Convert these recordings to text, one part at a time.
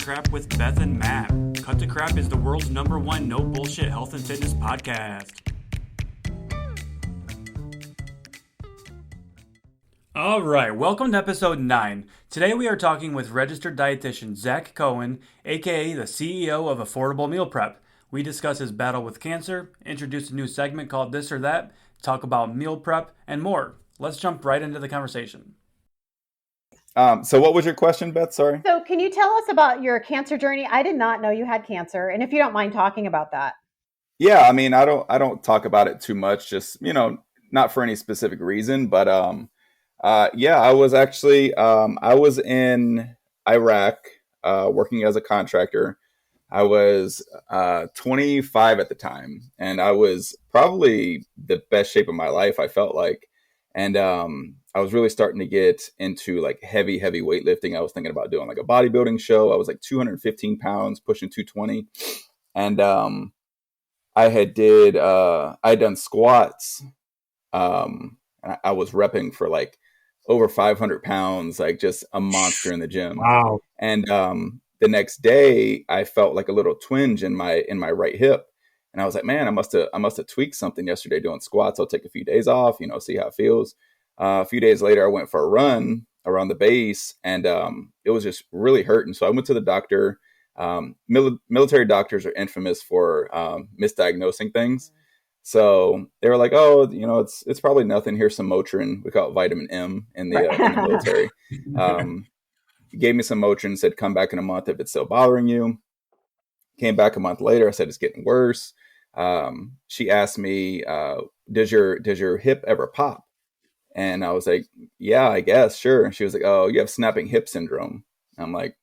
Crap with Beth and Matt. Cut to Crap is the world's #1 no bullshit health and fitness podcast. All right, welcome to episode 9. Today we are talking with Registered Dietitian Zach Coen, aka the CEO of Affordable Meal Prep. We discuss his battle with cancer, introduce a new segment called This or That, talk about meal prep, and more. Let's jump right into the conversation. So what was your question, Beth? Sorry. So can you tell us about your cancer journey? I did not know you had cancer. And if you don't mind talking about that. Yeah, I mean, I don't talk about it too much, just, not for any specific reason, but I was actually I was in Iraq working as a contractor. I was 25 at the time, and I was probably the best shape of my life, I felt like. And I was really starting to get into like heavy weightlifting. I was thinking about doing like a bodybuilding show. I was like 215 pounds, pushing 220. And I had done squats. I was repping for like over 500 pounds, like just a monster in the gym. Wow. And the next day I felt like a little twinge in my right hip. And I was like, man, I must have tweaked something yesterday doing squats. I'll take a few days off, see how it feels. A few days later, I went for a run around the base, and it was just really hurting. So I went to the doctor. Military doctors are infamous for misdiagnosing things. So they were like, "Oh, it's probably nothing. Here's some Motrin. We call it vitamin M in the military." He gave me some Motrin. Said, "Come back in a month if it's still bothering you." Came back a month later. I said, "It's getting worse." She asked me, "Does your hip ever pop?" And I was like, "Yeah, I guess, sure." She was like, "Oh, you have snapping hip syndrome." I'm like,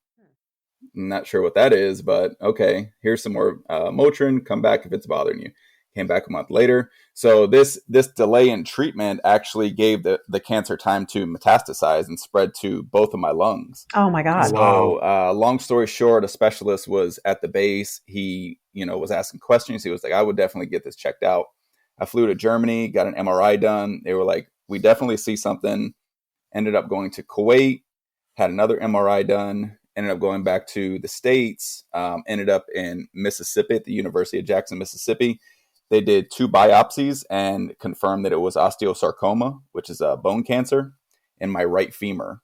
"I'm not sure what that is, but okay, here's some more Motrin. Come back if it's bothering you." Came back a month later. So this delay in treatment actually gave the cancer time to metastasize and spread to both of my lungs. Oh my God. So long story short, a specialist was at the base. He, was asking questions. He was like, "I would definitely get this checked out." I flew to Germany, got an MRI done. They were like, "We definitely see something." Ended up going to Kuwait, had another MRI done, ended up going back to the States, ended up in Mississippi at the University of Jackson, Mississippi. They did 2 biopsies and confirmed that it was osteosarcoma, which is a bone cancer, in my right femur.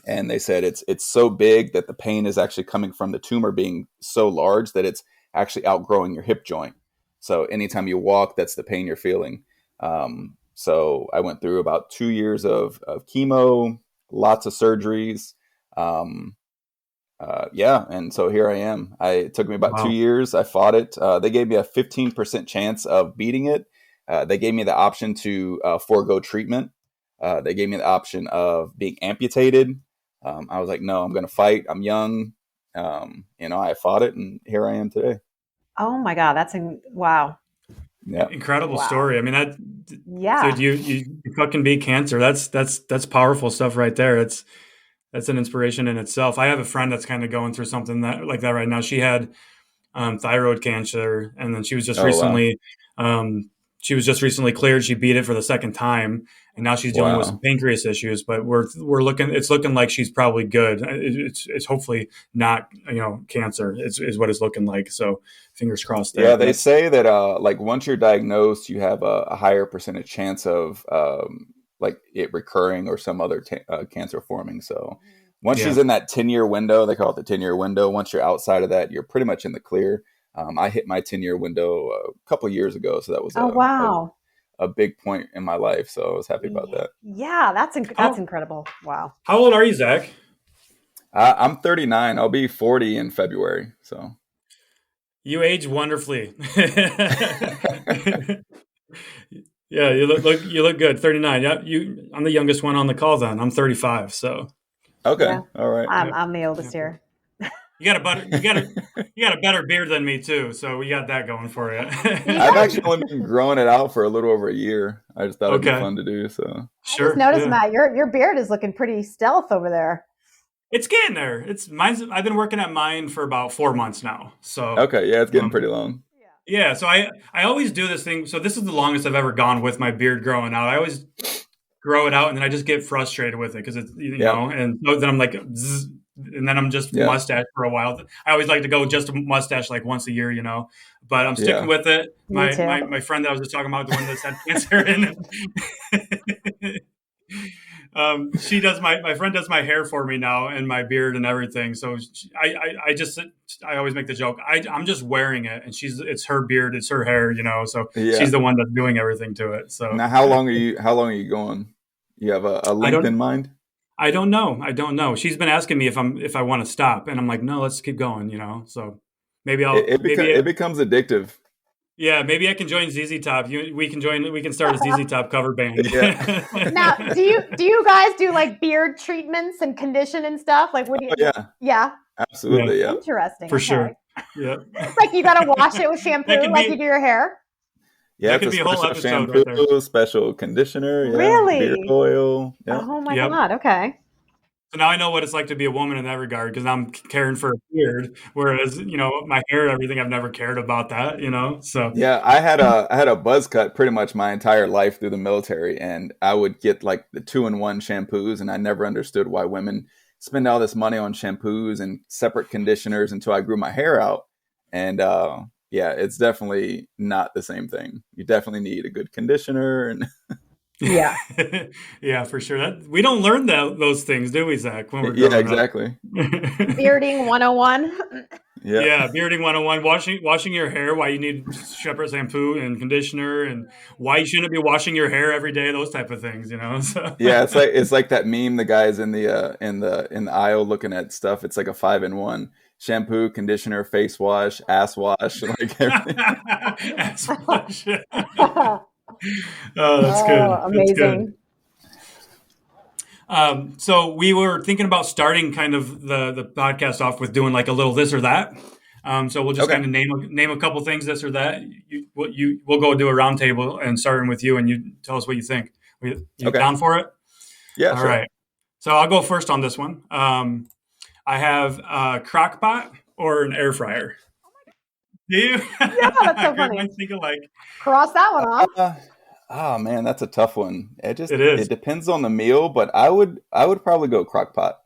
And they said it's so big that the pain is actually coming from the tumor being so large that it's actually outgrowing your hip joint. So anytime you walk, that's the pain you're feeling. So I went through about 2 years of chemo, lots of surgeries. And so here I am. It took me about 2 years. I fought it. They gave me a 15% chance of beating it. They gave me the option to forego treatment. They gave me the option of being amputated. I was like, no, I'm going to fight. I'm young. I fought it, and here I am today. Oh my God. Wow. Yeah. Incredible story. I mean, Yeah. Dude, you fucking beat cancer. That's powerful stuff right there. That's an inspiration in itself. I have a friend that's kind of going through something like that right now. She had thyroid cancer, and then she was just recently cleared. She beat it for the second time, and now she's dealing with some pancreas issues. But it's looking like she's probably good. It's hopefully not cancer is what it's looking like. So fingers crossed. Yeah, they say that once you're diagnosed, you have a higher percentage chance of it recurring or some other cancer forming. So once she's in that 10-year window, they call it the 10-year window. Once you're outside of that, you're pretty much in the clear. I hit my 10-year window a couple of years ago. So that was a big point in my life. So I was happy about that. Yeah, that's incredible. Wow. How old are you, Zach? I'm 39. I'll be 40 in February. So you age wonderfully. Yeah, you look good. 39. Yeah, I'm the youngest one on the call. Then I'm 35. So okay, yeah. All right. I'm the oldest here. You got a better beard than me too. So we got that going for you. I've actually only been growing it out for a little over a year. I just thought it'd be fun to do. So sure. I just noticed, Matt, your beard is looking pretty stealth over there. It's getting there. I've been working at mine for about 4 months now. So okay, yeah, it's getting pretty long. Yeah, so I always do this thing. So this is the longest I've ever gone with my beard growing out. I always grow it out, and then I just get frustrated with it because it's know, and so then I'm like, and then I'm just mustache for a while. I always like to go just a mustache like once a year, but I'm sticking with it. Me too. My friend that I was just talking about, the one that's had cancer, and she does my friend does my hair for me now and my beard and everything. So I always make the joke. I'm just wearing it, and it's her beard, it's her hair, So she's the one that's doing everything to it. So now, how long are you going? You have a length in mind? I don't know. She's been asking me if I want to stop, and I'm like, no, let's keep going. So maybe it becomes addictive. Yeah, maybe I can join ZZ Top. We can start a ZZ Top cover band. Yeah. Now, do you guys do like beard treatments and condition and stuff? Like, what do you? Yeah. Absolutely. Yeah. Interesting. For sure. Yeah. It's like you got to wash it with shampoo, like you do your hair. Yeah, that could be a whole episode shampoo, right there. Special conditioner, really, beard oil. Yeah. Oh my God. Okay. So now I know what it's like to be a woman in that regard, because I'm caring for a beard, whereas my hair and everything, I've never cared about that. So yeah, I had a buzz cut pretty much my entire life through the military, and I would get like the 2-in-1 shampoos, and I never understood why women spend all this money on shampoos and separate conditioners until I grew my hair out, and it's definitely not the same thing. You definitely need a good conditioner and. Yeah. Yeah, for sure. We don't learn those things, do we, Zach? When we're exactly. Bearding 101. Yeah, bearding 101. Washing your hair, why you need separate shampoo and conditioner, and why you shouldn't be washing your hair every day. Those type of things, So. Yeah, it's like that meme. The guys in the aisle looking at stuff. It's like a 5-in-1: shampoo, conditioner, face wash, ass wash, like everything. Ass wash. Oh, that's good. Amazing. That's good. So we were thinking about starting kind of the podcast off with doing like a little this or that. So we'll just kind of name a couple things, this or that. We'll go do a round table, and starting with you, and you tell us what you think. You down for it? Yeah. All right. So I'll go first on this one. I have a crock pot or an air fryer. Do you? Yeah, that's so funny. Think alike. Cross that one off. Oh man, that's a tough one. It is. It depends on the meal, but I would probably go crock pot.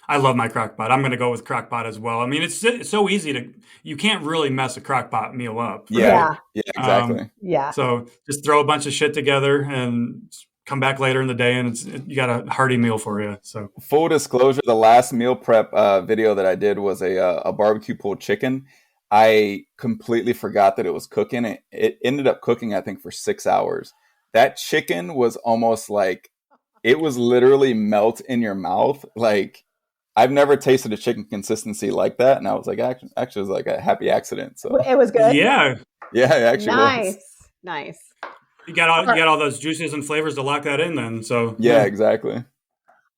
I love my crock pot. I'm going to go with crock pot as well. I mean, it's so easy you can't really mess a crock pot meal up. Yeah, exactly. So just throw a bunch of shit together and come back later in the day, and you got a hearty meal for you. So full disclosure, the last meal prep video that I did was a barbecue pulled chicken. I completely forgot that it was cooking. It ended up cooking, I think, for 6 hours. That chicken was almost like, it was literally melt in your mouth. Like, I've never tasted a chicken consistency like that. And I was like, actually it was like a happy accident. So it was good. Yeah. Yeah, it actually was. Nice. You got all those juices and flavors to lock that in then. So yeah. Exactly.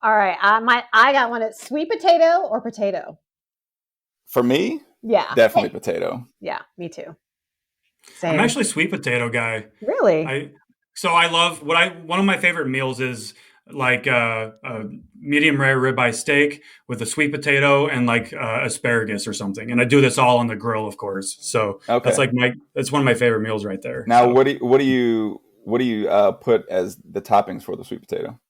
All right. I got one. It's sweet potato or potato. For me? Yeah. Definitely potato. Yeah, me too. Same. I'm actually a sweet potato guy. Really? I love one of my favorite meals is like a medium rare ribeye steak with a sweet potato and like asparagus or something. And I do this all on the grill, of course. So that's one of my favorite meals right there. Now, so. what do you put as the toppings for the sweet potato?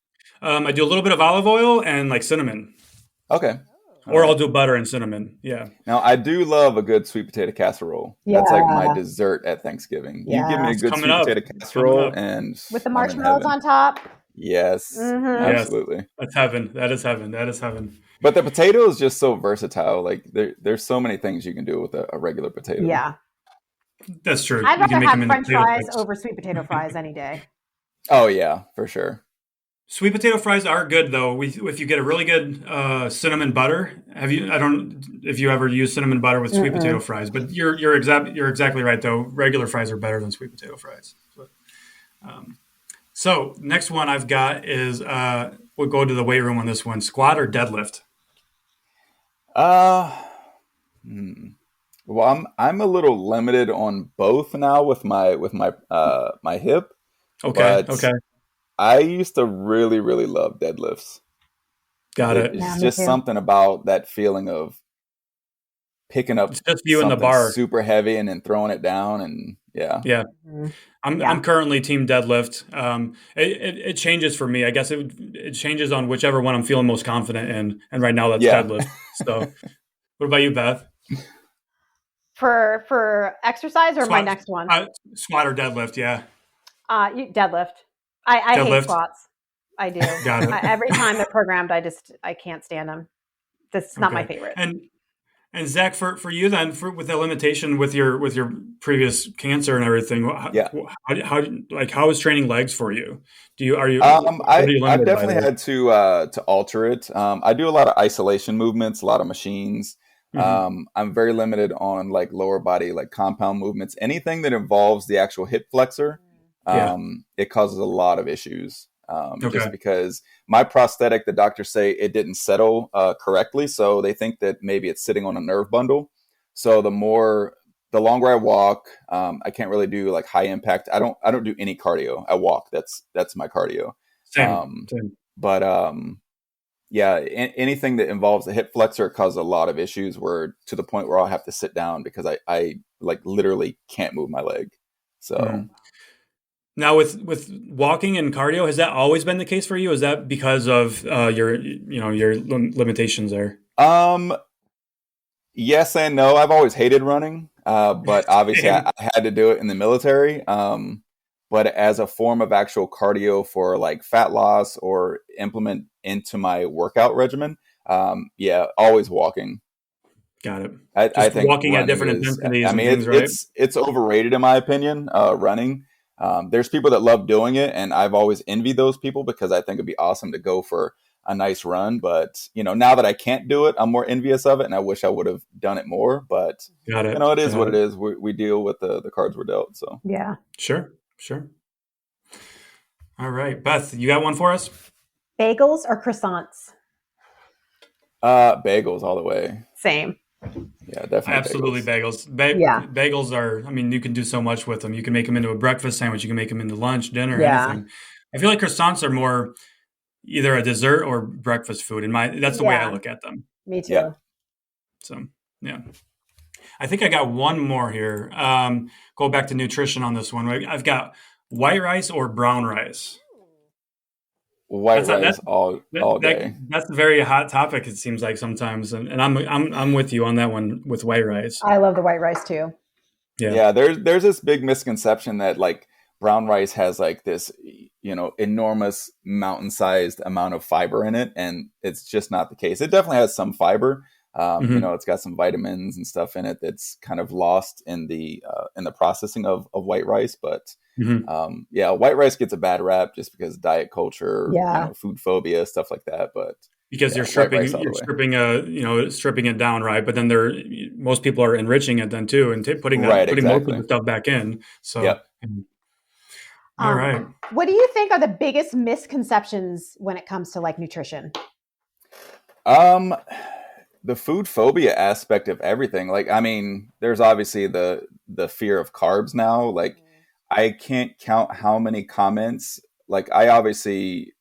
I do a little bit of olive oil and like cinnamon. Okay. Or I'll do butter and cinnamon. Yeah. Now, I do love a good sweet potato casserole. Yeah. That's like my dessert at Thanksgiving. Yeah. You give me a good sweet potato casserole and with the marshmallows on top. Yes, absolutely. Yes. That's heaven. That is heaven. That is heaven. But the potato is just so versatile. Like there's so many things you can do with a regular potato. Yeah. That's true. I'd rather have French fries over sweet potato fries any day. Oh yeah, for sure. Sweet potato fries are good though. If you get a really good cinnamon butter, I don't know if you ever use cinnamon butter with sweet potato fries, but you're exactly right though. Regular fries are better than sweet potato fries. So next one I've got is we'll go to the weight room on this one. Squat or deadlift? Well, I'm a little limited on both now with my my hip. Okay. I used to really, really love deadlifts. Got it. It's just something about that feeling of picking up It's just you in the something bar. super heavy and then throwing it down, and yeah. Mm-hmm. I'm currently team deadlift. It changes for me. I guess it changes on whichever one I'm feeling most confident in, and right now that's deadlift. So, what about you, Beth? For exercise or my next one? Squat or deadlift? Yeah. Deadlift. I hate squats. I do. Got it. Every time they're programmed, I can't stand them. This is not my favorite. And Zach, for you then, with the limitation with your previous cancer and everything, how is training legs for you? I've definitely had to alter it. I do a lot of isolation movements, a lot of machines. Mm-hmm. I'm very limited on like lower body, like compound movements. Anything that involves the actual hip flexor, it causes a lot of issues. Just because my prosthetic, the doctors say it didn't settle correctly. So they think that maybe it's sitting on a nerve bundle. So the longer I walk, I can't really do like high impact. I don't do any cardio. I walk. That's my cardio. Same. But anything that involves the hip flexor causes a lot of issues where to the point where I'll have to sit down because I like literally can't move my leg. So. Mm. Now, with walking and cardio, has that always been the case for you? Is that because of your limitations there? Yes and no. I've always hated running, but obviously I had to do it in the military. But as a form of actual cardio for like fat loss or implement into my workout regimen, always walking. Got it. I think walking at different intensities. It's overrated in my opinion. Running. There's people that love doing it, and I've always envied those people because I think it'd be awesome to go for a nice run. But, now that I can't do it, I'm more envious of it, and I wish I would have done it more. But, it is what it is. We deal with the cards we're dealt. So, yeah. Sure. All right. Beth, you got one for us? Bagels or croissants? Bagels all the way. Same. Yeah, definitely. Absolutely bagels. Bagels are, you can do so much with them. You can make them into a breakfast sandwich. You can make them into lunch, dinner, anything. I feel like croissants are more either a dessert or breakfast food. That's the way I look at them. Me too. Yeah. So, yeah. I think I got one more here. Go back to nutrition on this one. I've got white rice or brown rice. White rice all day. That's a very hot topic. It seems like sometimes, and I'm with you on that one with white rice. I love the white rice too. Yeah. There's this big misconception that like brown rice has like this, enormous mountain-sized amount of fiber in it, and it's just not the case. It definitely has some fiber. It's got some vitamins and stuff in it that's kind of lost in the processing of white rice, but. White rice gets a bad rap just because diet culture, food phobia, stuff like that. But because you're stripping it down, right? But then most people are enriching it then too, and putting most of the stuff back in. So, all right. What do you think are the biggest misconceptions when it comes to like nutrition? The food phobia aspect of everything. Like, there's obviously the fear of carbs now, like. I can't count how many comments, like I obviously,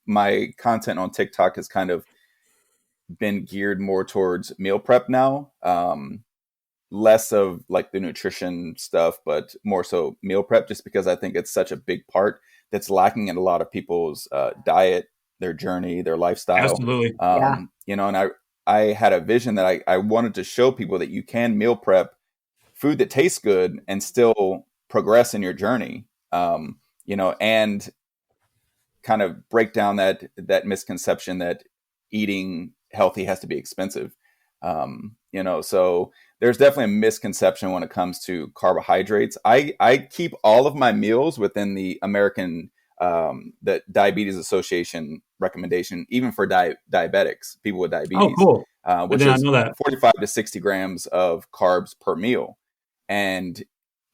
my content on TikTok has kind of been geared more towards meal prep now, less of like the nutrition stuff, but more so meal prep, just because I think it's such a big part that's lacking in a lot of people's diet, their journey, their lifestyle. Absolutely. And I had a vision that I wanted to show people that you can meal prep food that tastes good and still progress in your journey, and kind of break down that misconception that eating healthy has to be expensive. So there's definitely a misconception when it comes to carbohydrates. I keep all of my meals within the American, the Diabetes Association recommendation, even for diabetics, people with diabetes. Oh, cool. Which is 45 to 60 grams of carbs per meal. And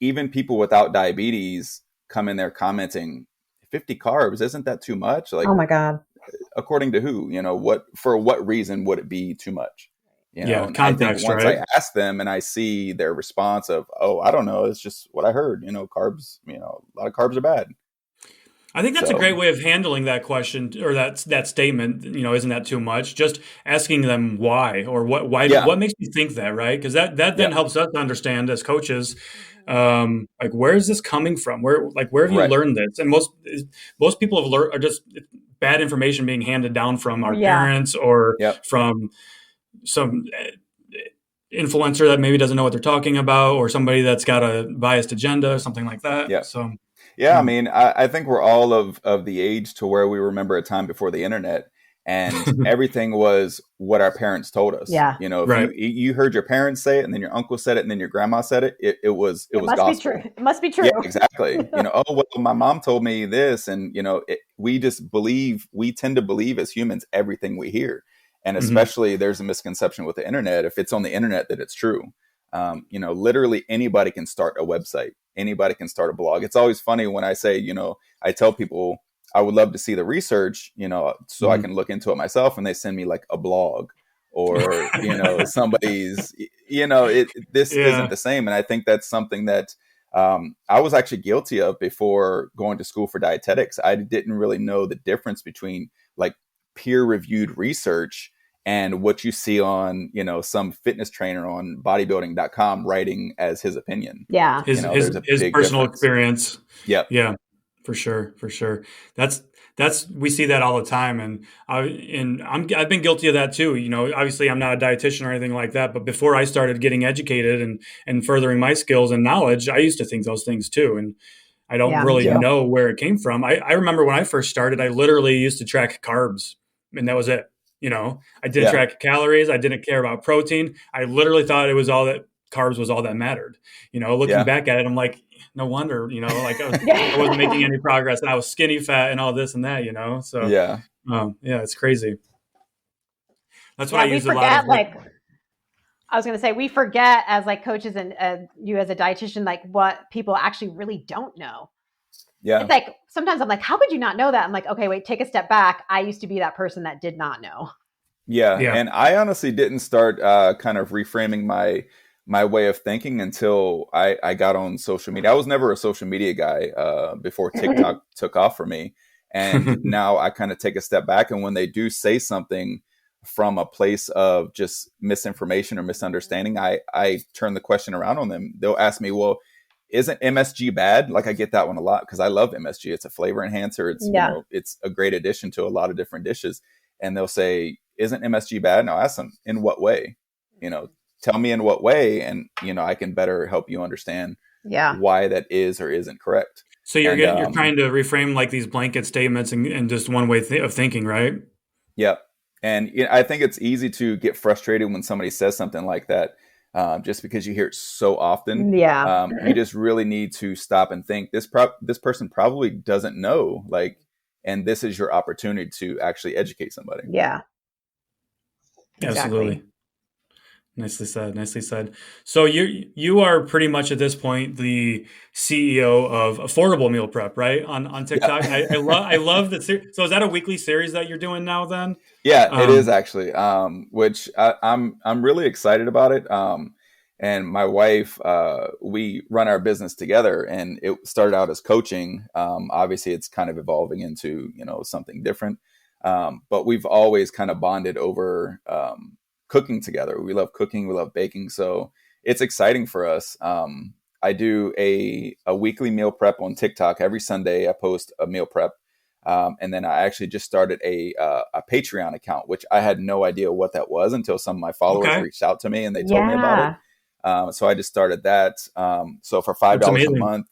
even people without diabetes come in there commenting 50 carbs. Isn't that too much? Like, oh my God. According to who, for what reason would it be too much? Context, I think once right? I ask them and I see their response of, oh, I don't know. It's just what I heard, carbs, a lot of carbs are bad. I think that's a So great way of handling that question or that statement. Isn't that too much? Just asking them why or yeah, what makes you think that, right? Because that then yeah, helps us understand as coaches, Mhm. like where is this coming from? Where have you right, learned this? And most people have learned are just bad information being handed down from our Yeah. parents or yep, from some influencer that maybe doesn't know what they're talking about or somebody that's got a biased agenda or something like that. yep. So. Yeah, I Yeah. mean, I think we're all of the age to where we remember a time before the internet, and everything was what our parents told us. Yeah. If Right. you heard your parents say it, and then your uncle said it, and then your grandma said it, it It was must be true. gospel. It must be Yeah, true. exactly. Oh well, my mom told me this, and we just believe. We tend to believe as humans everything we hear, and Hmm. especially there's a misconception with the internet. If it's on the internet, that it's true. Literally anybody can start a website. Anybody can start a blog. It's always funny when I say, I tell people I would love to see the research, so I Hmm. can look into it myself, and they send me like a blog or somebody's, this isn't Yeah. the same, and I think that's something that I was actually guilty of before going to school for dietetics. I didn't really know the difference between like peer-reviewed research and what you see on some fitness trainer on bodybuilding.com writing as his opinion. Yeah. There's a His big personal difference. experience. Yep. Yeah, for sure, for sure. That's we see that all the time, I've been guilty of that too. Obviously I'm not a dietitian or anything like that, but before I started getting educated and furthering my skills and knowledge, I used to think those things too, and I don't Yeah, me really Yeah. too. know where it came from. I remember when I first started, I literally used to track carbs, and that was it. I didn't Yeah. track calories. I didn't care about protein. I literally thought it was all that carbs was all that mattered. Looking Yeah. back at it, I'm like, no wonder. Like I wasn't making Yeah. any progress, and I was skinny fat and all this and that. So Yeah. yeah, it's crazy. That's why I Yeah, we use a lot of forget I was going to say we forget as like coaches and you as a dietitian like what people actually really don't know. It's Yeah. like sometimes I'm like, how could you not know that? I'm like, okay, wait, take a step back. I used to be that person that did not know. Yeah. yeah. And I honestly didn't start kind of reframing my way of thinking until I got on social media. I was never a social media guy before TikTok took off for me. And now I kind of take a step back. And when they do say something from a place of just misinformation or misunderstanding, I turn the question around on them. They'll ask me, well, isn't MSG bad? Like I get that one a lot because I love MSG. It's a flavor enhancer. It's, Yeah. it's a great addition to a lot of different dishes. And they'll say, isn't MSG bad? And I'll ask them, in what way? Tell me in what way, and I can better help you understand Yeah. why that is or isn't correct. So And you're trying to reframe like these blanket statements and just one way of thinking, right? yeah, and I think it's easy to get frustrated when somebody says something like that, just because you hear it so often. Yeah. You just really need to stop and think. This person probably doesn't know, like, and this is your opportunity to actually educate somebody. Yeah. Exactly. Absolutely. Nicely said. Nicely said. So you are pretty much at this point the CEO of Affordable Meal Prep, right? On TikTok. And Yeah. I love that. So is that a weekly series that you're doing now? Then. Yeah, it is Um, actually, which I'm really excited about it. And my wife, we run our business together, and it started out as coaching. Obviously, it's kind of evolving into something different. But we've always kind of bonded over cooking together. We love cooking, we love baking, so it's exciting for us. I do a weekly meal prep on TikTok every Sunday. I post a meal prep. And then I actually just started a Patreon account, which I had no idea what that was until some of my followers okay, reached out to me and they told me about it. Yeah. So I just started that. So for $5 that's a amazing. month,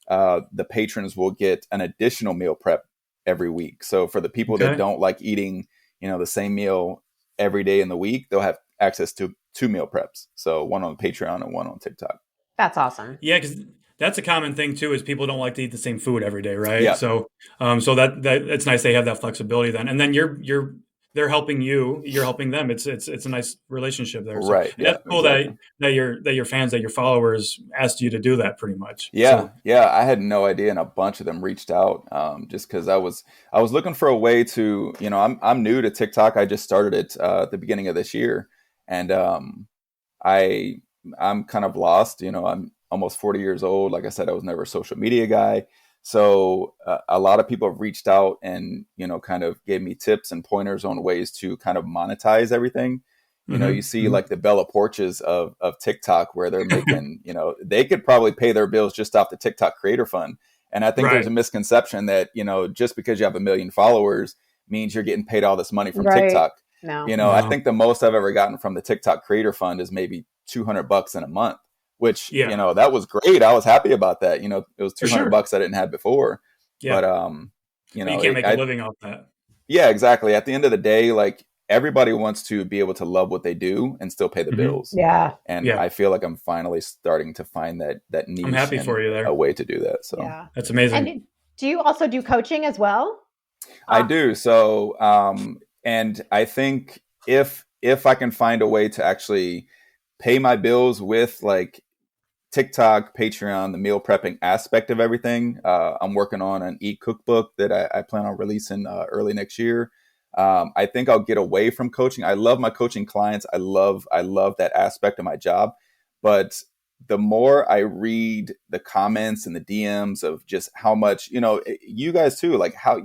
the patrons will get an additional meal prep every week. So for the people that Okay. don't like eating, the same meal every day in the week, they'll have access to 2 meal preps. So one on Patreon and one on TikTok. That's awesome. Yeah, because that's a common thing too. Is people don't like to eat the same food every day, right? Yeah. So, so that it's nice they have that flexibility then, and then they're helping you, you're helping them. It's a nice relationship there. So, Right. and Yeah, that's cool exactly. that your fans, that your followers asked you to do that pretty much. Yeah, So, yeah, I had no idea, and a bunch of them reached out just because I was looking for a way to, I'm new to TikTok. I just started it at the beginning of this year, and I I'm kind of lost. I'm almost 40 years old. Like I said, I was never a social media guy, So a lot of people have reached out and, kind of gave me tips and pointers on ways to kind of monetize everything. You see like the Bella Porches of TikTok where they're making, they could probably pay their bills just off the TikTok creator fund. And I think there's a misconception that, just because you have 1 million followers means you're getting paid all this money from TikTok. No. I think the most I've ever gotten from the TikTok creator fund is maybe $200 in a month, which, that was great. I was happy about that. It was $200 I didn't have before, but, you can't make a living off that. Yeah, exactly. At the end of the day, like everybody wants to be able to love what they do and still pay the bills. Yeah. And I feel like I'm finally starting to find that niche. I'm happy for you there. A way to do that. So that's amazing. And do you also do coaching as well? I do. So, and I think if I can find a way to actually pay my bills with like TikTok, Patreon, the meal prepping aspect of everything, I'm working on an e-cookbook that I plan on releasing early next year. I think I'll get away from coaching. I love my coaching clients. I love that aspect of my job. But the more I read the comments and the DMs of just how much, you guys too, like how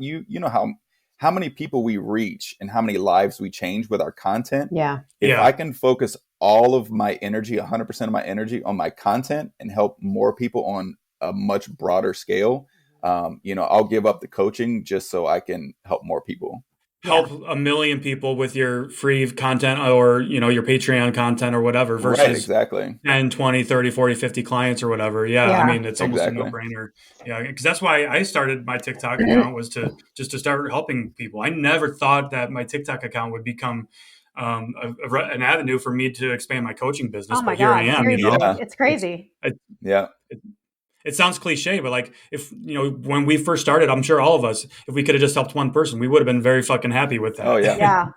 how many people we reach and how many lives we change with our content. Yeah. If I can focus all of my energy, 100% of my energy on my content and help more people on a much broader scale, I'll give up the coaching just so I can help more people. Help 1 million people with your free content or, your Patreon content or whatever versus exactly 10, 20, 30, 40, 50 clients or whatever. I mean, it's almost a no-brainer. Yeah, because that's why I started my TikTok account was to start helping people. I never thought that my TikTok account would become an avenue for me to expand my coaching business. Oh my but here God, I am. seriously. It's crazy. It sounds cliche, but like if, when we first started, I'm sure all of us, if we could have just helped one person, we would have been very fucking happy with that. Oh yeah.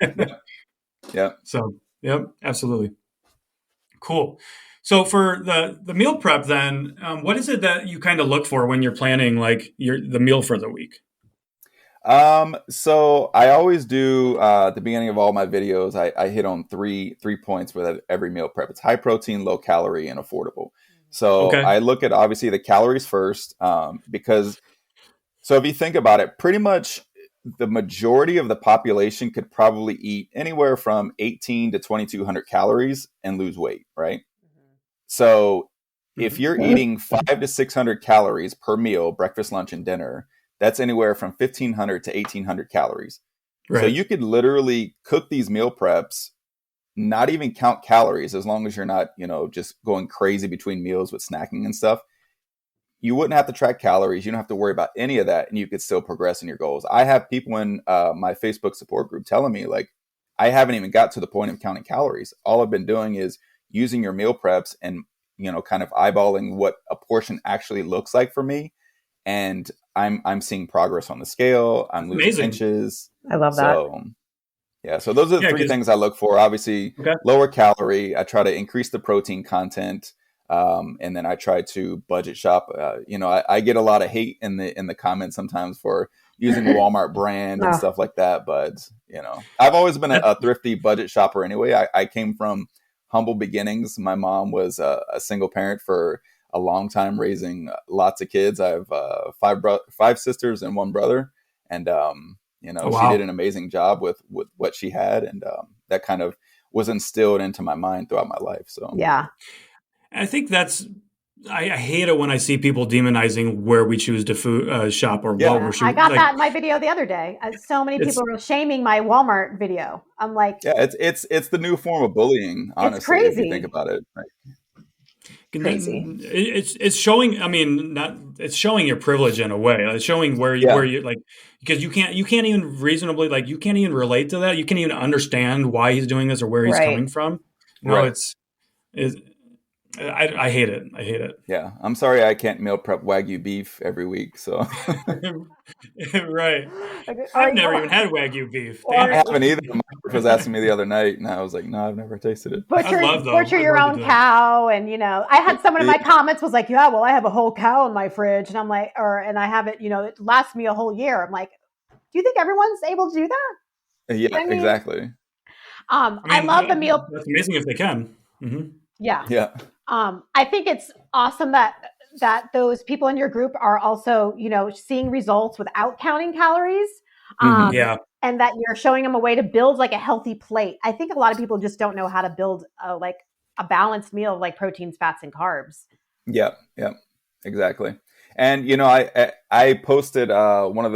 Yeah. So, absolutely. Cool. So for the meal prep then, what is it that you kind of look for when you're planning like the meal for the week? So I always do, at the beginning of all my videos, I hit on three points with every meal prep. It's high protein, low calorie, and affordable. So I look at obviously the calories first, because if you think about it, pretty much the majority of the population could probably eat anywhere from 18 to 2,200 calories and lose weight, right? Mm-hmm. So if you're eating 500 to 600 calories per meal, breakfast, lunch, and dinner, that's anywhere from 1,500 to 1,800 calories. Right. So you could literally cook these meal preps, not even count calories, as long as you're not, just going crazy between meals with snacking and stuff. You wouldn't have to track calories. You don't have to worry about any of that. And you could still progress in your goals. I have people in my Facebook support group telling me, like, I haven't even got to the point of counting calories. All I've been doing is using your meal preps and, kind of eyeballing what a portion actually looks like for me. And I'm seeing progress on the scale. I'm losing inches. I love that. So those are the three things I look for. Obviously, lower calorie. I try to increase the protein content, and then I try to budget shop. I get a lot of hate in the comments sometimes for using Walmart brand and stuff like that. But I've always been a thrifty budget shopper anyway. I came from humble beginnings. My mom was a single parent for a long time, raising lots of kids. I have 5 sisters and 1 brother, and she did an amazing job with what she had. And that kind of was instilled into my mind throughout my life. So, I think I hate it when I see people demonizing where we choose to shop or what we're shooting. I got that in my video the other day. So many people were shaming my Walmart video. I'm like, it's the new form of bullying, honestly. It's crazy. If you think about it. Right? Crazy. It's showing. I mean, it's showing your privilege in a way. It's showing where you like, because you can't even reasonably, like, you can't even relate to that. You can't even understand why he's doing this or where he's coming from. I hate it. I hate it. Yeah, I'm sorry I can't meal prep Wagyu beef every week. So right, I've never even had Wagyu beef. I haven't either. My wife was asking me the other night, and I was like, "No, I've never tasted it." Butcher your own cow, and I had someone in my comments was like, "Yeah, well, I have a whole cow in my fridge," and I'm like, and I have it. It lasts me a whole year. I'm like, do you think everyone's able to do that? Yeah, exactly. I love the meal. That's amazing if they can. Mm-hmm. Yeah. I think it's awesome that that those people in your group are also, seeing results without counting calories. Yeah. And that you're showing them a way to build like a healthy plate. I think a lot of people just don't know how to build a balanced meal, like proteins, fats, and carbs. Yep. Yep. Exactly. And, I posted one of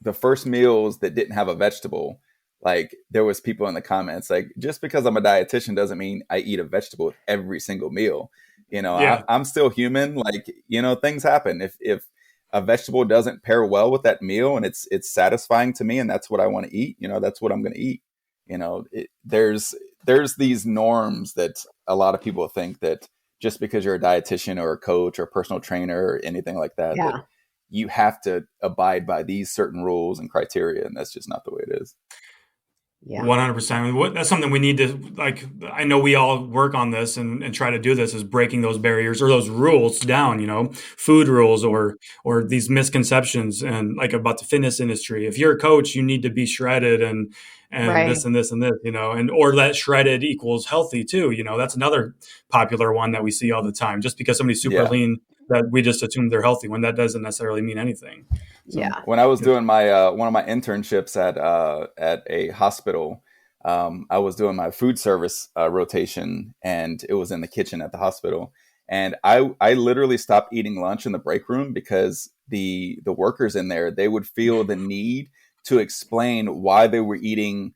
the first meals that didn't have a vegetable. Like, there was people in the comments, like, just because I'm a dietitian doesn't mean I eat a vegetable with every single meal. I'm still human. Like, things happen. If a vegetable doesn't pair well with that meal and it's satisfying to me and that's what I want to eat, that's what I'm going to eat. There's these norms that a lot of people think that just because you're a dietitian or a coach or a personal trainer or anything like that, that you have to abide by these certain rules and criteria. And that's just not the way it is. Yeah. 100%. That's something we need to, like, I know we all work on this and try to do this, is breaking those barriers or those rules down, food rules or these misconceptions and like about the fitness industry. If you're a coach, you need to be shredded and right. this and this and this, or that shredded equals healthy too. That's another popular one that we see all the time. Just because somebody's super lean, that we just assume they're healthy when that doesn't necessarily mean anything. So when I was doing my one of my internships at a hospital, I was doing my food service rotation, and it was in the kitchen at the hospital. And I literally stopped eating lunch in the break room because the workers in there, they would feel the need to explain why they were eating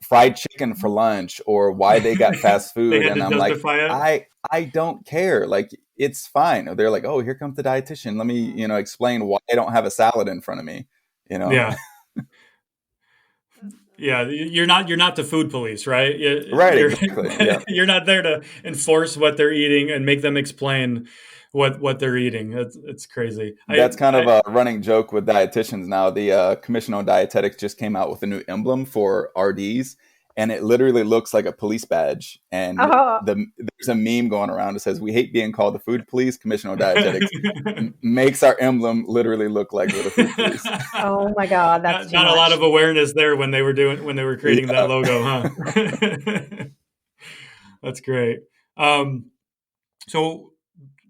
fried chicken for lunch or why they got fast food. And I'm like, I don't care. Like, it's fine. They're like, oh, here comes the dietitian. Let me, explain why I don't have a salad in front of me. Yeah. Yeah. You're not the food police, right? Right. Exactly. Yeah. You're not there to enforce what they're eating and make them explain what they're eating. It's crazy. That's kind of a running joke with dietitians now. The Commission on Dietetics just came out with a new emblem for RDs, and it literally looks like a police badge. And there's a meme going around that says, "We hate being called the food police. Commission on Dietetics makes our emblem literally look like the food police." Oh my God, that's not a lot of awareness there when they were creating that logo, huh? That's great. So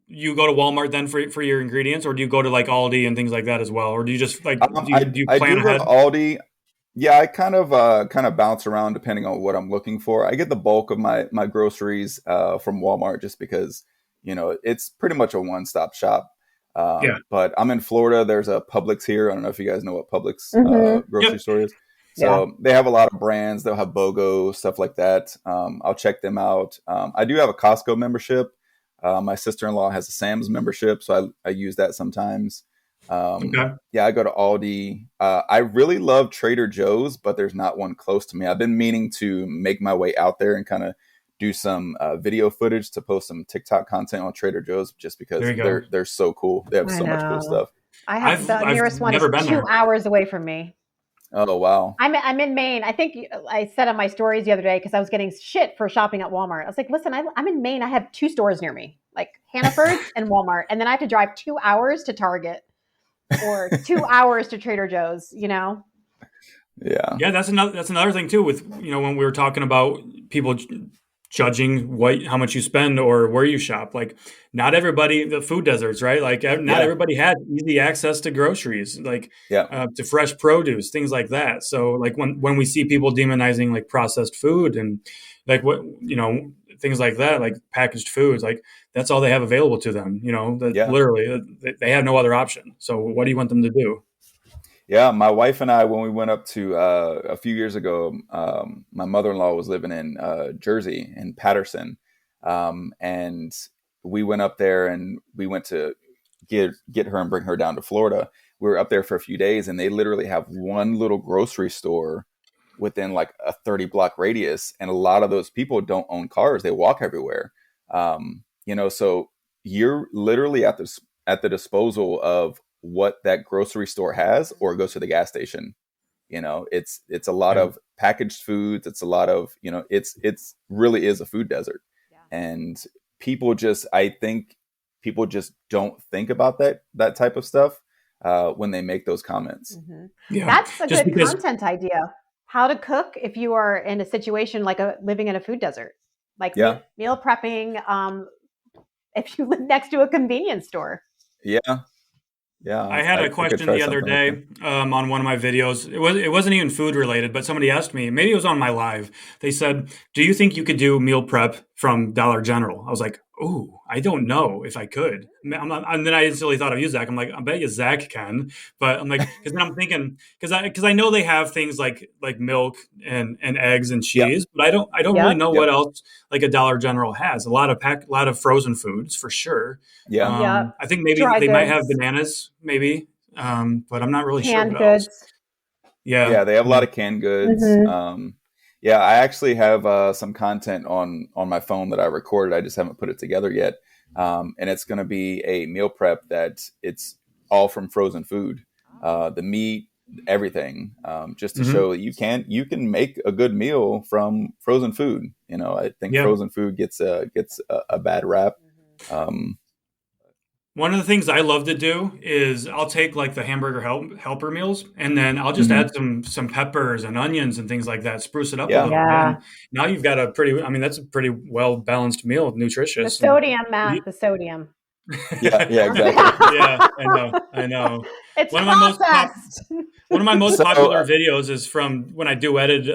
you go to Walmart then for your ingredients, or do you go to like Aldi and things like that as well, or do you just like do you plan ahead? Aldi. Yeah, I kind of bounce around depending on what I'm looking for. I get the bulk of my groceries from Walmart just because it's pretty much a one-stop shop. But I'm in Florida. There's a Publix here. I don't know if you guys know what Publix grocery store is. So they have a lot of brands. They'll have BOGO, stuff like that. I'll check them out. I do have a Costco membership. My sister-in-law has a Sam's membership, so I use that sometimes. Yeah, I go to Aldi. I really love Trader Joe's, but there's not one close to me. I've been meaning to make my way out there and kind of do some video footage to post some TikTok content on Trader Joe's, just because they're so cool. They have so much cool stuff. The nearest one is 2 hours away from me. Oh, wow. I'm in Maine. I think I said on my stories the other day, because I was getting shit for shopping at Walmart. I was like, listen, I'm in Maine. I have 2 stores near me, like Hannaford's and Walmart. And then I have to drive 2 hours to Target or 2 hours to Trader Joe's, Yeah. Yeah, that's another thing too with, when we were talking about people judging how much you spend or where you shop. Like, not everybody, the food deserts, right? Like, not everybody had easy access to groceries, like to fresh produce, things like that. So like when we see people demonizing like processed food and like things like that, like packaged foods, like that's all they have available to them, literally they have no other option. So what do you want them to do? Yeah, my wife and I, when we went up to a few years ago, my mother-in-law was living in Jersey, in Patterson, and we went up there and we went to get her and bring her down to Florida. We were up there for a few days, and they literally have one little grocery store within like a 30-block radius, and a lot of those people don't own cars; they walk everywhere. So you're literally at the disposal of what that grocery store has, or go to the gas station. It's a lot of packaged foods. It's a lot of, it's really is a food desert. And I think people just don't think about that type of stuff when they make those comments. Mm-hmm. Yeah. That's a good content idea. How to cook if you are in a situation like living in a food desert, like meal prepping, if you live next to a convenience store. Yeah. Yeah. I had a I could question try the other something like that. day on one of my videos. It wasn't even food related, but somebody asked me. Maybe it was on my live. They said, "Do you think you could do meal prep from Dollar General?" I was like, "Oh, I don't know if I could." And then I instantly thought of you, Zach. I'm like, "I bet you Zach can," but I'm like, because then I'm thinking, because I know they have things like milk and eggs and Yep. cheese, but I don't really Yep. know Yep. what else like a Dollar General has. A lot of frozen foods for sure. Yeah. Yep. I think maybe Dry they might have goods, bananas, maybe, but I'm not really sure canned what else. goods. Yeah, Yeah. They have a yeah. lot of canned goods. Mm-hmm. Yeah. I actually have some content on my phone that I recorded. I just haven't put it together yet. And it's going to be a meal prep that it's all from frozen food, the meat, everything, just to Hmm. show that you can make a good meal from frozen food. I think Yeah. frozen food gets a bad rap. Um, One of the things I love to do is I'll take like the hamburger helper meals, and then I'll just mhm. add some peppers and onions and things like that, spruce it up a Yeah. little bit, Yeah. and now you've got a pretty. I mean, that's a pretty well balanced meal, The nutritious, and sodium, Matt, the sodium. Yeah. Yeah. Exactly. yeah, I know. It's One of my most pop, processed. One of my most So popular videos is from when I duetted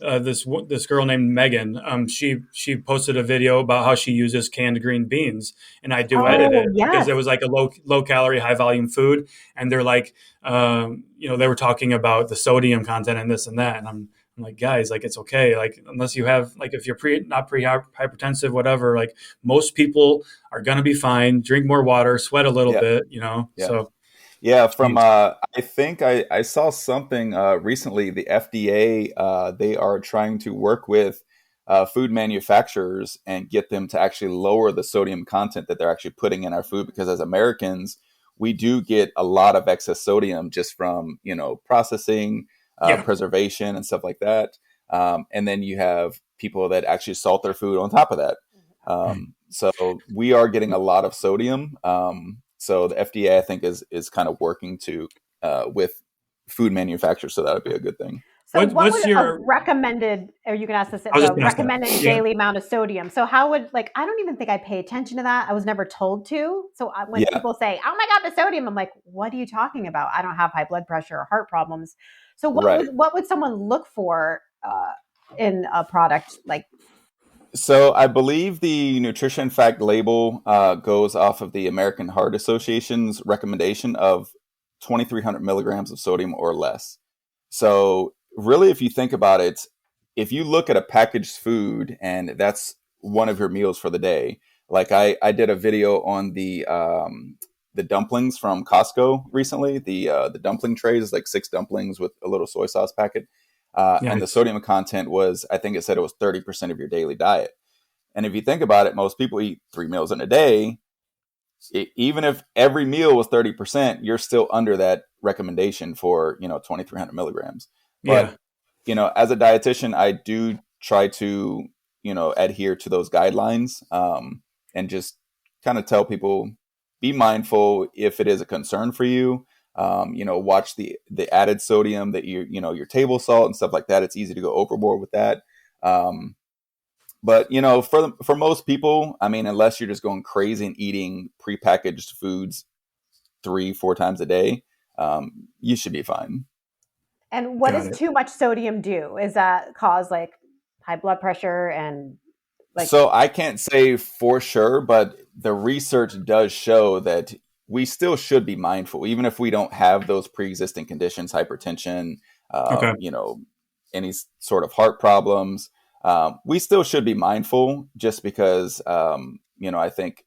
this girl named Megan. She posted a video about how she uses canned green beans, and I duetted Oh, it because yes. it was like a low calorie, high volume food, and they're like, they were talking about the sodium content and this and that, and I'm like, guys, like it's okay, like unless you have like if you're not pre hypertensive, whatever, like most people are gonna be fine. Drink more water, sweat a little yeah. bit, Yeah. So. Yeah, from Geez. I think I saw something recently. The FDA they are trying to work with food manufacturers and get them to actually lower the sodium content that they're actually putting in our food because as Americans we do get a lot of excess sodium just from processing, Yeah. preservation, and stuff like that. And then you have people that actually salt their food on top of that. So we are getting a lot of sodium. So the FDA, I think, is kind of working to with food manufacturers, so that would be a good thing. So what What's would a your? recommended, or you can ask this, I was the just gonna ask that. recommended Yeah. daily amount of sodium? So how would, like, I don't even think I pay attention to that. I was never told to. So when Yeah, people say, oh my God, the sodium, I'm like, what are you talking about? I don't have high blood pressure or heart problems. So right. what would someone look for in a product like? So I believe the nutrition fact label goes off of the American Heart Association's recommendation of 2,300 milligrams of sodium or less. So really, if you think about it, if you look at a packaged food and that's one of your meals for the day, like I did a video on the dumplings from Costco recently. The dumpling trays is like 6 dumplings with a little soy sauce packet. And the Nice. sodium content was, I think it said it was 30% of your daily diet. And if you think about it, most people eat 3 meals in a day. Even if every meal was 30%, you're still under that recommendation for 2,300 milligrams. Yeah. But as a dietitian, I do try to adhere to those guidelines, and just kind of tell people be mindful if it is a concern for you. Watch the added sodium that your table salt and stuff like that. It's easy to go overboard with that. But for most people, I mean, unless you're just going crazy and eating prepackaged foods 3-4 times a day, you should be fine. And what Got does it. too much sodium do? Is that cause like high blood pressure and like? So I can't say for sure, but the research does show that we still should be mindful, even if we don't have those pre-existing conditions, hypertension, Okay. any sort of heart problems. We still should be mindful, just because I think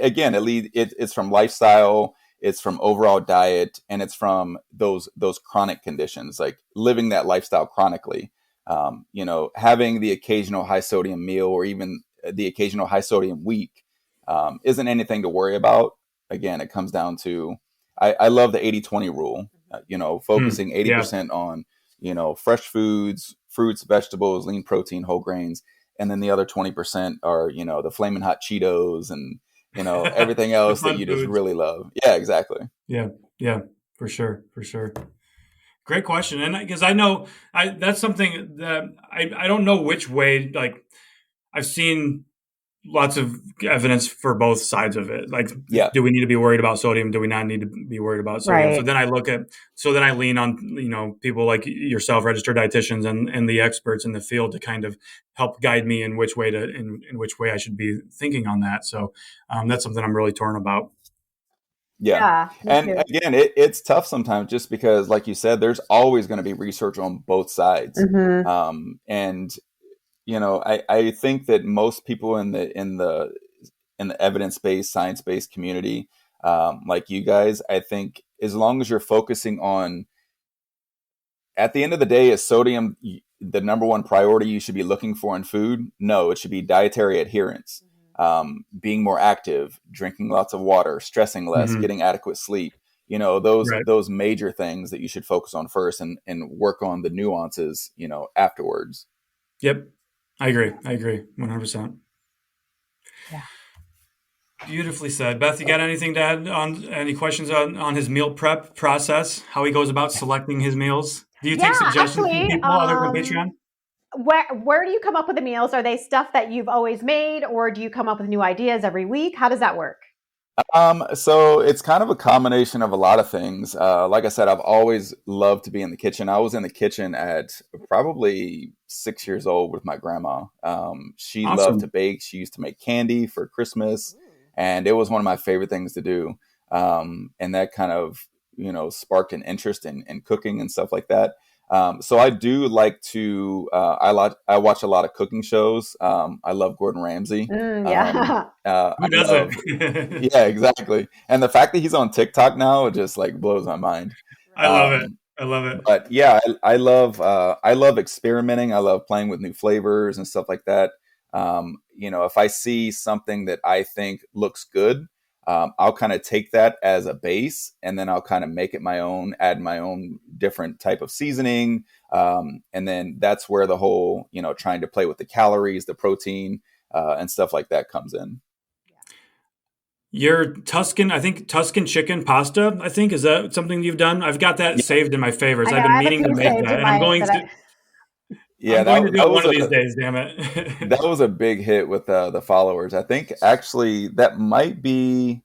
again it's from lifestyle, it's from overall diet, and it's from those chronic conditions, like living that lifestyle chronically. Having the occasional high sodium meal or even the occasional high sodium week isn't anything to worry about. Again, it comes down to I love the 80-20 rule. Focusing Yeah. 80% on fresh foods, fruits, vegetables, lean protein, whole grains, and then the other 20% are the flaming hot Cheetos and everything The else that fun you just foods. really love. Yeah, exactly. Yeah. Yeah. For sure. For sure. Great question. And because I know that's something that I don't know which way, like I've seen lots of evidence for both sides of it. Like, Yeah. do we need to be worried about sodium? Do we not need to be worried about sodium? Right. So then I lean on, people like yourself, registered dietitians and the experts in the field to kind of help guide me in which way in which way I should be thinking on that. So that's something I'm really torn about. Yeah. And again, it's tough sometimes just because, like you said, there's always going to be research on both sides. Mm-hmm. And, I think that most people in the evidence-based, science-based community, like you guys, I think as long as you're focusing on, at the end of the day, is sodium the number one priority you should be looking for in food? No, it should be dietary adherence. Being more active, drinking lots of water, stressing less, getting adequate sleep, those major things that you should focus on first and work on the nuances, afterwards. Yep. I agree 100%. Yeah. Beautifully said. Beth, you got anything to add on, any questions on his meal prep process, how he goes about selecting his meals? Do you take suggestions from people other than Patreon? Where do you come up with the meals? Are they stuff that you've always made, or do you come up with new ideas every week? How does that work? So it's kind of a combination of a lot of things. Like I said, I've always loved to be in the kitchen. I was in the kitchen at probably 6 years old with my grandma. She loved to bake. She used to make candy for Christmas, and it was one of my favorite things to do. And that kind of, sparked an interest in cooking and stuff like that. So I do like to, I watch a lot of cooking shows. I love Gordon Ramsay. Yeah. Who doesn't? Yeah, exactly. And the fact that he's on TikTok now, it just like blows my mind. I love it. But yeah, I love experimenting. I love playing with new flavors and stuff like that. If I see something that I think looks good, I'll kind of take that as a base, and then I'll kind of make it my own, add my own different type of seasoning. And then that's where the whole, trying to play with the calories, the protein, and stuff like that comes in. Your Tuscan chicken pasta, is that something you've done? I've got that saved in my favorites. I've been meaning to make that, and I'm going to. Yeah, I'm going to do it one of these days. Damn it! That was a big hit with the followers. I think actually that might be.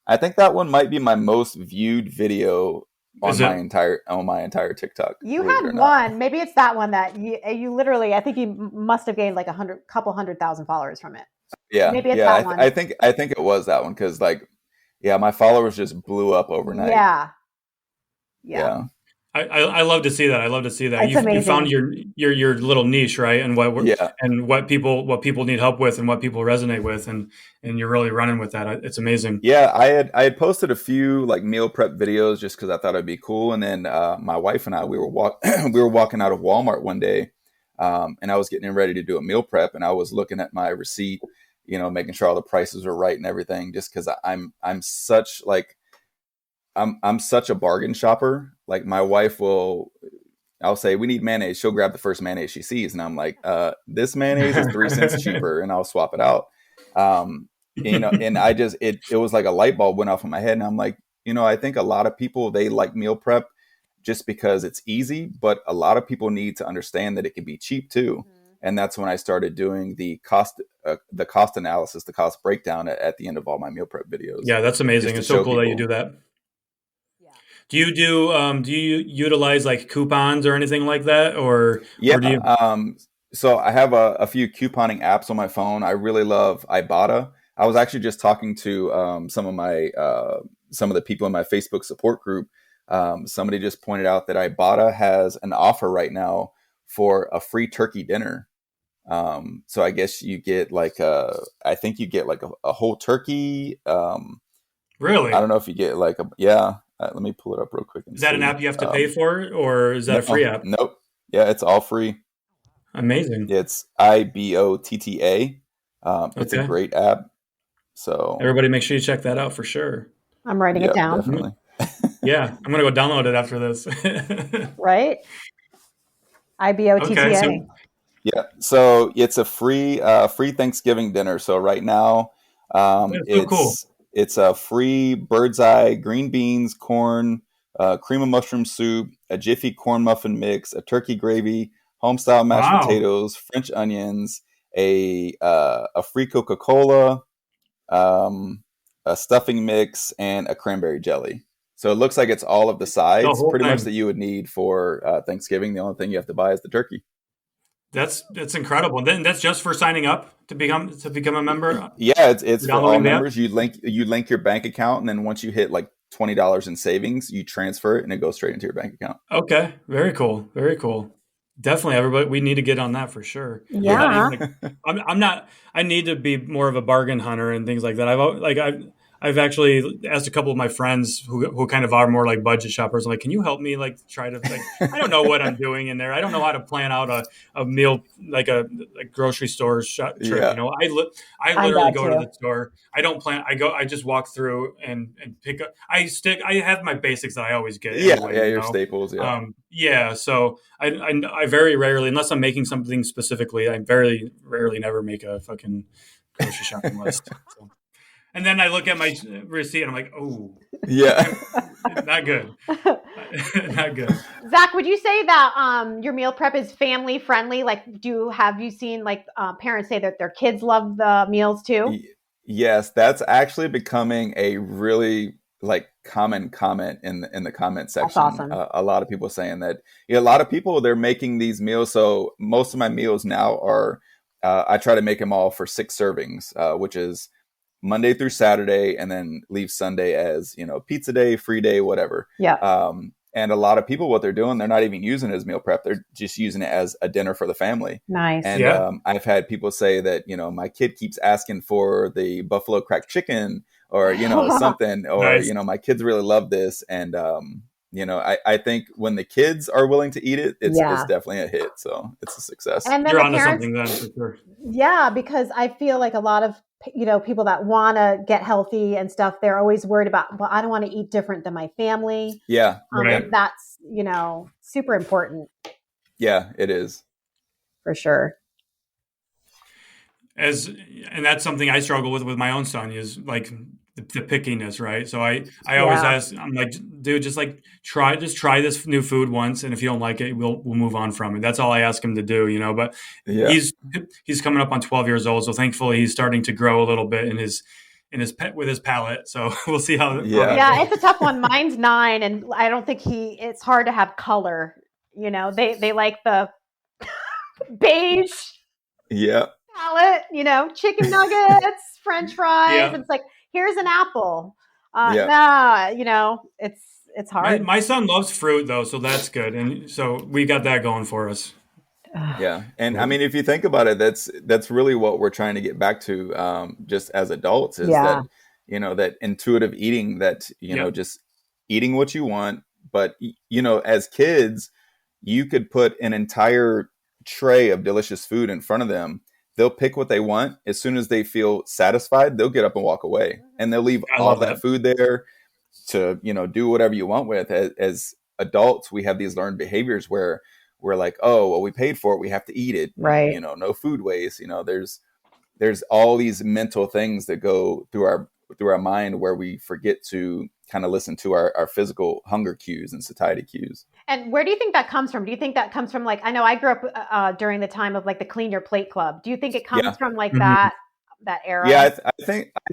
I think that one might be my most viewed video on my entire TikTok. You had one. Maybe it's that one that you literally. I think you must have gained like couple 100,000 followers from it. Yeah, maybe it's that one. I think it was that one because my followers just blew up overnight. Yeah. I love to see that. You found your little niche, right? And what people need help with and what people resonate with, and you're really running with that. It's amazing. Yeah, I had posted a few like meal prep videos just because I thought it'd be cool. And then my wife and I we were walking out of Walmart one day, and I was getting ready to do a meal prep, and I was looking at my receipt, making sure all the prices were right and everything, just because I'm such a bargain shopper. Like my wife I'll say we need mayonnaise. She'll grab the first mayonnaise she sees. And I'm like, this mayonnaise is 3 cents cheaper, and I'll swap it out. And I just, it was like a light bulb went off in my head. And I'm like, I think a lot of people, they like meal prep just because it's easy, but a lot of people need to understand that it can be cheap too. Mm-hmm. And that's when I started doing the cost analysis, the cost breakdown at the end of all my meal prep videos. Yeah, that's amazing. It's so cool that you do that. Do you utilize like coupons or anything like that, or do you? So I have a few couponing apps on my phone. I really love Ibotta. I was actually just talking to some of the people in my Facebook support group. Somebody just pointed out that Ibotta has an offer right now for a free turkey dinner. So I guess you get I think you get like a whole turkey. Really? I don't know if you get let me pull it up real quick. Is that an app you have to pay for, or is that a free app? Nope. Yeah, it's all free. Amazing. It's Ibotta. It's a great app. So everybody make sure you check that out for sure. I'm writing it down. Definitely. Yeah, I'm going to go download it after this. Right? Ibotta. Okay, so it's a free Thanksgiving dinner. So right now, it's a free bird's eye, green beans, corn, cream of mushroom soup, a Jiffy corn muffin mix, a turkey gravy, home-style mashed potatoes, French onions, a free Coca-Cola, a stuffing mix, and a cranberry jelly. So it looks like it's all of the The sides whole pretty much thing. that you would need for Thanksgiving. The only thing you have to buy is the turkey. That's incredible. And then that's just for signing up to become a member. Yeah, it's for all Downloading the app. members. You link your bank account, and then once you hit like $20 in savings, you transfer it, and it goes straight into your bank account. Okay, very cool, very cool. Definitely, everybody, we need to get on that for sure. Yeah. I'm not. I need to be more of a bargain hunter and things like that. I've actually asked a couple of my friends who kind of are more like budget shoppers. I'm like, can you help me like try to like I don't know what I'm doing in there. I don't know how to plan out a meal like a grocery store trip. Yeah. You know, I literally go to the store. I don't plan. I just walk through and pick up. I have my basics that I always get. Yeah, Anyway, yeah, you your know? staples. Yeah. Yeah. So I very rarely, unless I'm making something specifically, I very rarely never make a fucking grocery shopping list. So. And then I look at my receipt and I'm like, oh, yeah, not good. Not good. Zach, would you say that your meal prep is family friendly? Like, have you seen like parents say that their kids love the meals too? Yes, that's actually becoming a really like common comment in the comment section. That's awesome. A lot of people saying that. A lot of people, they're making these meals. So most of my meals now are I try to make them all for 6 servings, which is Monday through Saturday, and then leave Sunday as, pizza day, free day, whatever. Yeah. And a lot of people, what they're doing, they're not even using it as meal prep. They're just using it as a dinner for the family. Nice. And I've had people say that, my kid keeps asking for the buffalo cracked chicken or, something, or, Nice. My kids really love this. And, I think when the kids are willing to eat it, it's definitely a hit. So it's a success. And then you're onto something then for sure. Yeah, because I feel like a lot of people that want to get healthy and stuff, they're always worried about, well, I don't want to eat different than my family. Yeah. Right. And that's, super important. Yeah, it is. For sure. And that's something I struggle with my own son is like the pickiness, right? So I always ask, I'm like, dude, just try this new food once, and if you don't like it, we'll move on from it. That's all I ask him to do, But he's coming up on 12 years old, so thankfully he's starting to grow a little bit in his with his palate. So we'll see how. Yeah, it's a tough one. Mine's 9, and I don't think it's hard to have color. They like the beige. Yeah. Palette, chicken nuggets, French fries. Yeah. It's like, here's an apple. It's hard. Mm. My son loves fruit though, so that's good. And so we got that going for us. Yeah. And I mean, if you think about it, that's really what we're trying to get back to, just as adults is that, that intuitive eating, that, just eating what you want. But, as kids, you could put an entire tray of delicious food in front of them. They'll pick what they want. As soon as they feel satisfied, they'll get up and walk away, and they'll leave all that food there to, do whatever you want with. As adults, we have these learned behaviors where we're like, oh, well, we paid for it, we have to eat it. Right. No food waste. There's all these mental things that go through our mind where we forget to kind of listen to our physical hunger cues and satiety cues. And where do you think that comes from? Do you think that comes from I know I grew up during the time of like the Clean Your Plate Club. Do you think it comes from like that era? Yeah, I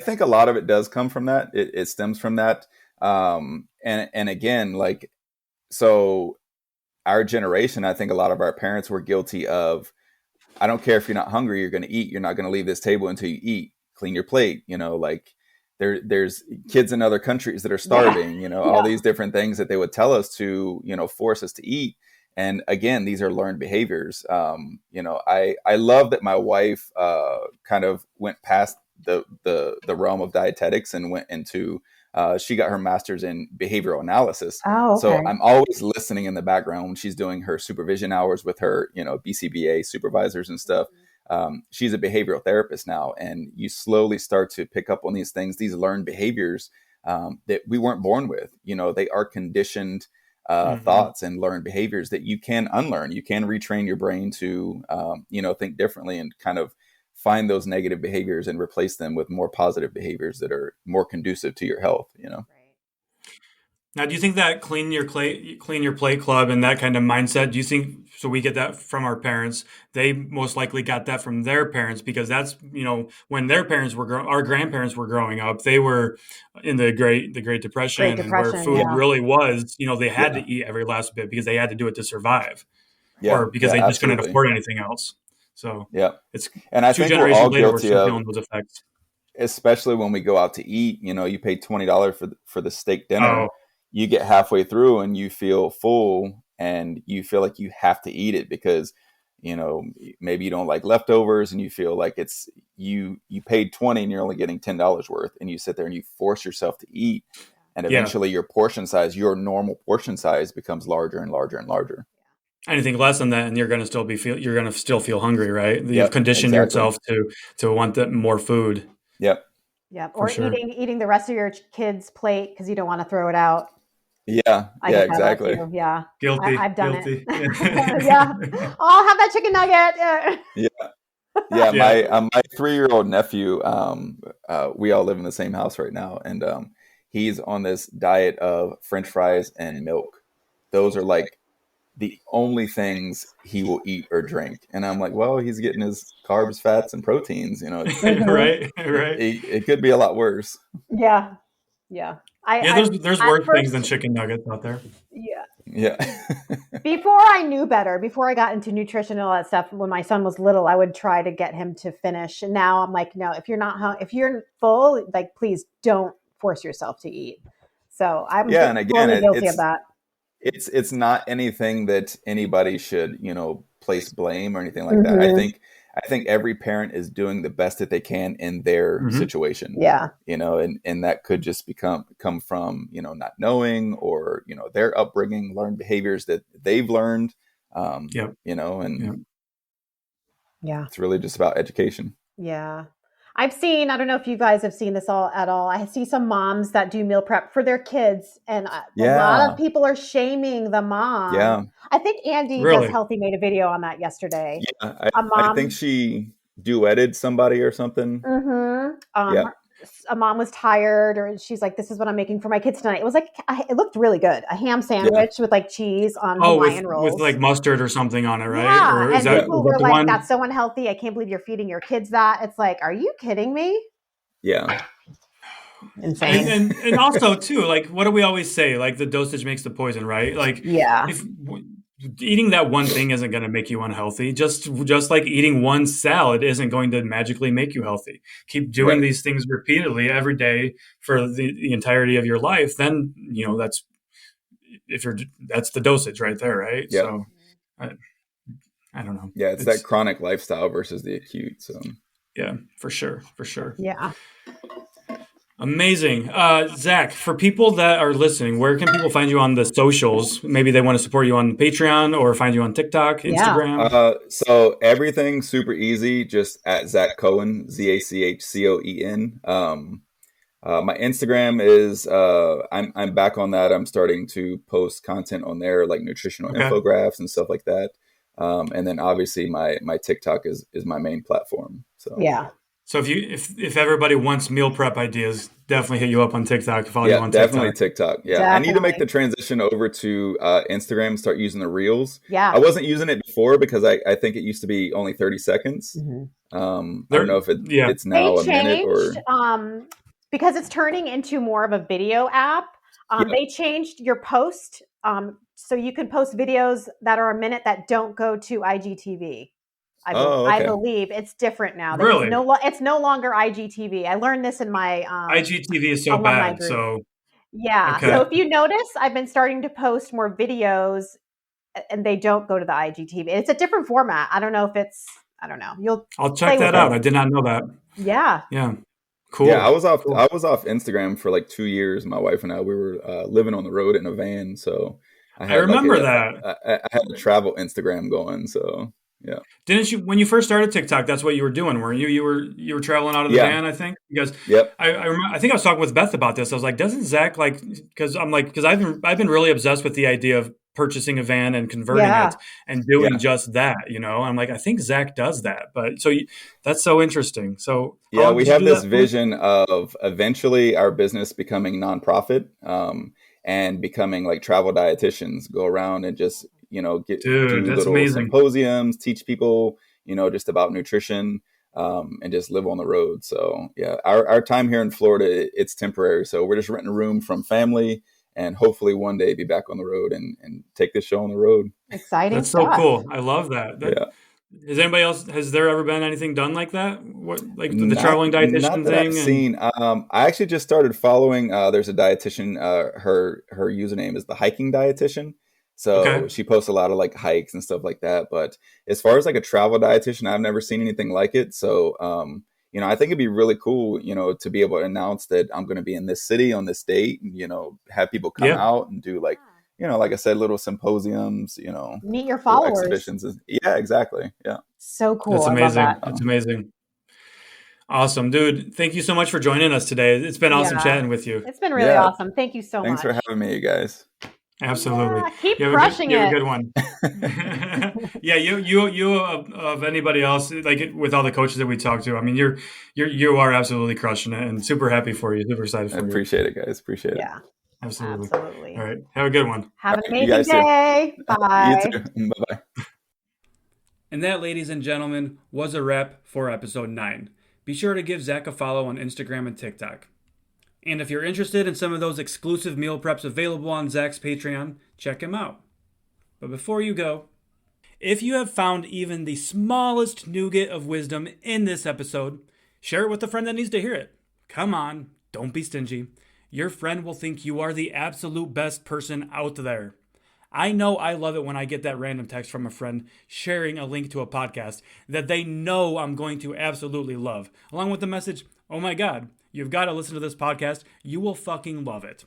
think a lot of it does come from that. It stems from that. And again, so our generation, I think a lot of our parents were guilty of, I don't care if you're not hungry, you're going to eat. You're not going to leave this table until you eat. Clean your plate. There's kids in other countries that are starving, all these different things that they would tell us to, force us to eat. And again, these are learned behaviors. I love that my wife kind of went past the realm of dietetics and went into, she got her master's in behavioral analysis. Oh, okay. So I'm always listening in the background when she's doing her supervision hours with her, BCBA supervisors and stuff. She's a behavioral therapist now, and you slowly start to pick up on these things, these learned behaviors that we weren't born with. They are conditioned thoughts and learned behaviors that you can unlearn. You can retrain your brain to, think differently and kind of find those negative behaviors and replace them with more positive behaviors that are more conducive to your health. Right. Now, do you think that clean your plate club and that kind of mindset, do you think, so we get that from our parents, they most likely got that from their parents, because that's, when their parents our grandparents were growing up, they were in the Great Depression, and where food really was, they had to eat every last bit because they had to do it to survive, or because they just couldn't afford anything else. So it's, and I two think generations we're all later, we're guilty still of, feeling those effects. especially when we go out to eat. You pay $20 for the steak dinner. You get halfway through and you feel full, and you feel like you have to eat it because, maybe you don't like leftovers, and you feel like it's you paid 20 and you're only getting $10 worth, and you sit there and you force yourself to eat, and eventually your normal portion size becomes larger and larger and larger. Anything less than that, and you're going to still feel hungry, right? You've conditioned yourself to want more food. Yep. Or eating the rest of your kid's plate because you don't want to throw it out. Yeah, exactly. Yeah, guilty. I've done it. Yeah, I'll have that chicken nugget. My 3-year-old nephew. We all live in the same house right now, and he's on this diet of French fries and milk. Those are like the only things he will eat or drink, and I'm like, well, he's getting his carbs, fats, and proteins. Right. It could be a lot worse. Yeah. There's worse things than chicken nuggets out there. Yeah. Before I knew better, before I got into nutrition and all that stuff, when my son was little, I would try to get him to finish. And now I'm like, no, if you're full, like, please don't force yourself to eat. So I'm totally guilty of that. It's not anything that anybody should, place blame or anything like that. I think every parent is doing the best that they can in their situation. Yeah. And that could just come from, not knowing, or, their upbringing, learned behaviors that they've learned. It's really just about education. Yeah. I don't know if you guys have seen this at all. I see some moms that do meal prep for their kids, and a lot of people are shaming the mom. Yeah. I think Andy Does Healthy made a video on that yesterday. Yeah, I think she duetted somebody or something. Mm-hmm. A mom was tired, or she's like, "This is what I'm making for my kids tonight." It was like, it looked really good. A ham sandwich with like cheese on Hawaiian rolls. With like mustard or something on it, right? Yeah, or and people were like, "That's so unhealthy. I can't believe you're feeding your kids that." It's like, are you kidding me? Yeah. Insane. And also too, like, what do we always say? Like, the dosage makes the poison, right? Like, if eating that one thing isn't going to make you unhealthy, just like eating one salad isn't going to magically make you healthy. Keep doing these things repeatedly every day for the entirety of your life. Then, that's the dosage right there. Right. Yeah. So I don't know. Yeah. It's that chronic lifestyle versus the acute. So yeah, for sure. Yeah. Amazing. Zach, for people that are listening, where can people find you on the socials? Maybe they want to support you on Patreon or find you on TikTok, Instagram. So everything's super easy. Just at Zach Coen, ZachCoen. My Instagram is, I'm back on that. I'm starting to post content on there, like nutritional infographics and stuff like that. And then obviously my TikTok is my main platform. So yeah. So if everybody wants meal prep ideas, definitely hit you up on TikTok. Follow you on definitely TikTok. Yeah, definitely. I need to make the transition over to Instagram. Start using the Reels. Yeah, I wasn't using it before because I think it used to be only 30 seconds. I don't know if it's now a minute or because it's turning into more of a video app. They changed your post, so you can post videos that are a minute that don't go to IGTV. I believe it's different now. Really? It's no longer IGTV. I learned this in my IGTV is so bad. Group. So yeah. Okay. So if you notice, I've been starting to post more videos, and they don't go to the IGTV. It's a different format. I don't know if it's. I don't know. I'll check that out. I did not know that. Yeah. Yeah. Cool. Yeah, I was off Instagram for like 2 years. My wife and I, we were living on the road in a van, so I remember that. I had a travel Instagram going, so. Yeah. Didn't you, when you first started TikTok, that's what you were doing, weren't you? You were traveling out of the van, I think. Because I remember, I think I was talking with Beth about this. I was like, doesn't Zach because I've been really obsessed with the idea of purchasing a van and converting it and doing just that, I'm like, I think Zach does that. But that's so interesting. So we have this vision of eventually our business becoming nonprofit, and becoming like travel dietitians, go around and just, do little amazing symposiums, teach people, just about nutrition, and just live on the road. So yeah, our time here in Florida, it's temporary. So we're just renting a room from family, and hopefully one day be back on the road and take this show on the road. Exciting. That's so cool. I love that. Has there ever been anything done like that? The traveling dietitian thing? I've seen. I actually just started following, there's a dietitian, her username is the hiking dietitian. So she posts a lot of like hikes and stuff like that. But as far as like a travel dietitian, I've never seen anything like it. So, I think it'd be really cool, to be able to announce that I'm going to be in this city on this date, and, have people come out and do like, like I said, little symposiums, meet your followers. Exhibitions. Yeah, exactly. Yeah. So cool. That's amazing. I love that. That's amazing. Awesome, dude. Thank you so much for joining us today. It's been awesome chatting with you. It's been really awesome. Thank you so much. Thanks for having me, you guys. Absolutely. Yeah, keep crushing it. You have a good one. Yeah, you of anybody else, like with all the coaches that we talk to, I mean, you are absolutely crushing it, and super happy for you. Super excited for you. Appreciate it, guys. Appreciate it. Yeah. Absolutely. Absolutely. All right. Have a good one. Have an amazing day. Bye. You too. Bye-bye. And that, ladies and gentlemen, was a wrap for episode 9. Be sure to give Zach a follow on Instagram and TikTok. And if you're interested in some of those exclusive meal preps available on Zach's Patreon, check him out. But before you go, if you have found even the smallest nugget of wisdom in this episode, share it with a friend that needs to hear it. Come on, don't be stingy. Your friend will think you are the absolute best person out there. I know I love it when I get that random text from a friend sharing a link to a podcast that they know I'm going to absolutely love, along with the message, oh my God, you've got to listen to this podcast. You will fucking love it.